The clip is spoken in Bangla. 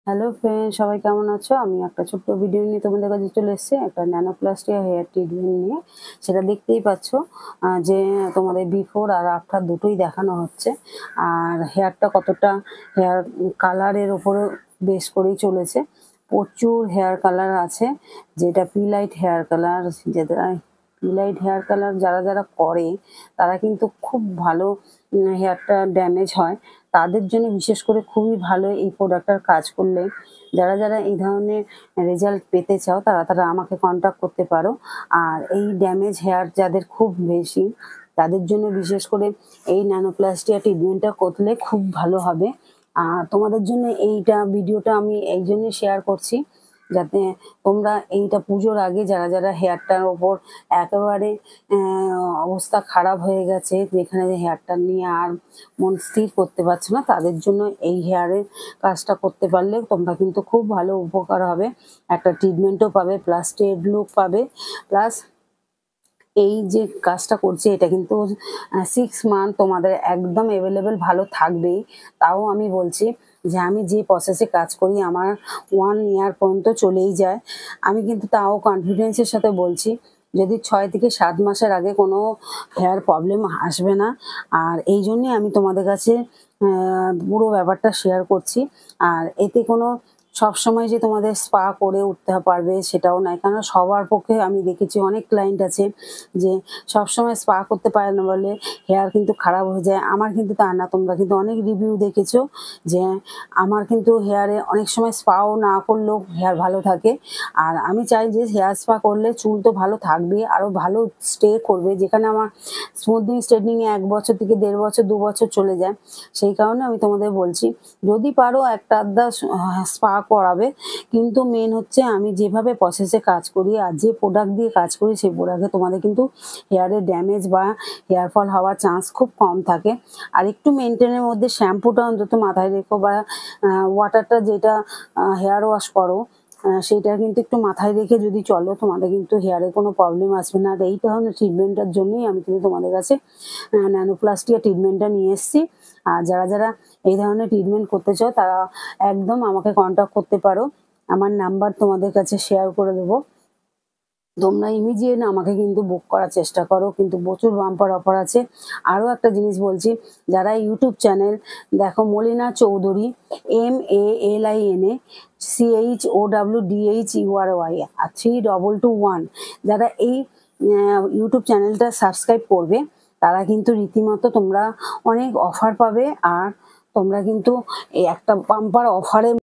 হ্যালো ফ্রেন্ড, সবাই কেমন আছো? আমি একটা ছোট্ট ভিডিও নিয়ে তোমাদের কাছে চলে এসেছি, একটা ন্যানোপ্লাস্টিয়া হেয়ার ট্রিটমেন্ট নিয়ে। সেটা দেখতেই পাচ্ছ যে তোমাদের বিফোর আর আফটার দুটোই দেখানো হচ্ছে। আর হেয়ারটা কতটা হেয়ার কালারের ওপরে বেস করেই চলেছে। প্রচুর হেয়ার কালার আছে, যেটা পিলাইট হেয়ার কালার। যেটা পিলাইট হেয়ার কালার যারা যারা করে তারা কিন্তু খুব ভালো হেয়ারটা ড্যামেজ হয়। তাদের জন্য বিশেষ করে খুবই ভালো এই প্রোডাক্টটার কাজ করলে। যারা যারা এই ধরনের রেজাল্ট পেতে চাও তারা তারা আমাকে কন্ট্যাক্ট করতে পারো। আর এই ড্যামেজ হেয়ার যাদের খুব বেশি, তাদের জন্য বিশেষ করে এই ন্যানোপ্লাস্টিয়া ট্রিটমেন্টটা করলে খুব ভালো হবে। আর তোমাদের জন্য এইটা ভিডিওটা আমি এই জন্যই শেয়ার করছি, যাতে তোমরা এইটা পুজোর আগে যারা যারা হেয়ারটার ওপর একেবারে অবস্থা খারাপ হয়ে গেছে, যেখানে হেয়ারটা নিয়ে আর মন স্থির করতে পারছো না, তাদের জন্য এই হেয়ারের কাজটা করতে পারলে তোমরা কিন্তু খুব ভালো উপকার হবে। একটা ট্রিটমেন্টও পাবে, প্লাস স্ট্রেট লুক পাবে, প্লাস এই যে কাজটা করছি এটা কিন্তু 6 মান্থ তোমাদের একদম অ্যাভেলেবেল ভালো থাকবেই। তাও আমি বলছি যে আমি যে প্রসেসে কাজ করি আমার 1 ইয়ার পর্যন্ত চলেই যায়। আমি কিন্তু তাও কনফিডেন্সের সাথে বলছি, যদি 6 থেকে 7 মাসের আগে কোনো হেয়ার প্রবলেম আসবে না। আর এই জন্যে আমি তোমাদের কাছে পুরো ব্যাপারটা শেয়ার করছি। আর এতে কোনো সবসময় যে তোমাদের স্পা করে উঠতে পারবে সেটাও নয়, কারণ সবার পক্ষে আমি দেখেছি অনেক ক্লায়েন্ট আছে যে সবসময় স্পা করতে পারে না বলে হেয়ার কিন্তু খারাপ হয়ে যায়। আমার কিন্তু তা না, তোমরা কিন্তু অনেক রিভিউ দেখেছো যে আমার কিন্তু হেয়ারে অনেক সময় স্পাও না করলেও হেয়ার ভালো থাকে। আর আমি চাই যে হেয়ার স্পা করলে চুল তো ভালো থাকবে, আরও ভালো স্টে করবে। যেখানে আমার স্মুথনিং স্ট্রেটনিংয়ে 1 বছর থেকে 1.5 বছর 2 বছর চলে যায়। সেই কারণে আমি তোমাদের বলছি, যদি পারো একটা আধটা স্পা করাবে, কিন্তু মেন হচ্ছে আমি যেভাবে প্রসেসে কাজ করি আর যে প্রোডাক্ট দিয়ে কাজ করি সেই প্রোডাক্টে তোমাদের কিন্তু হেয়ারের ড্যামেজ বা হেয়ার ফল হওয়ার চান্স খুব কম থাকে। আর একটু মেনটেনের মধ্যে শ্যাম্পুটা অন্তত মাথায় রেখো, বা ওয়াটারটা যেটা হেয়ার ওয়াশ করো সেইটা কিন্তু একটু মাথায় রেখে যদি চলো, তোমাদের কিন্তু হেয়ারে কোনো প্রবলেম আসবে না। আর এই ধরনের ট্রিটমেন্টের জন্যই আমি কিন্তু তোমাদের কাছে ন্যানোপ্লাস্টিয়া ট্রিটমেন্টটা নিয়ে এসেছি। আর যারা যারা এই ধরনের ট্রিটমেন্ট করতে চাও তারা একদম আমাকে কন্ট্যাক্ট করতে পারো। আমার নাম্বার তোমাদের কাছে শেয়ার করে দেবো। তোমরা ইমিডিয়েট আমাকে কিন্তু বুক করার চেষ্টা করো, কিন্তু প্রচুর বাম্পার অফার আছে। আরও একটা জিনিস বলছি, যারা ইউটিউব চ্যানেল দেখো, মলিনা চৌধুরী, MALINACHOWDHURY আর 3221, যারা এই ইউটিউব চ্যানেলটা সাবস্ক্রাইব করবে তারা কিন্তু রীতিমতো তোমরা অনেক অফার পাবে। আর তোমরা কিন্তু এই একটা বাম্পার অফারে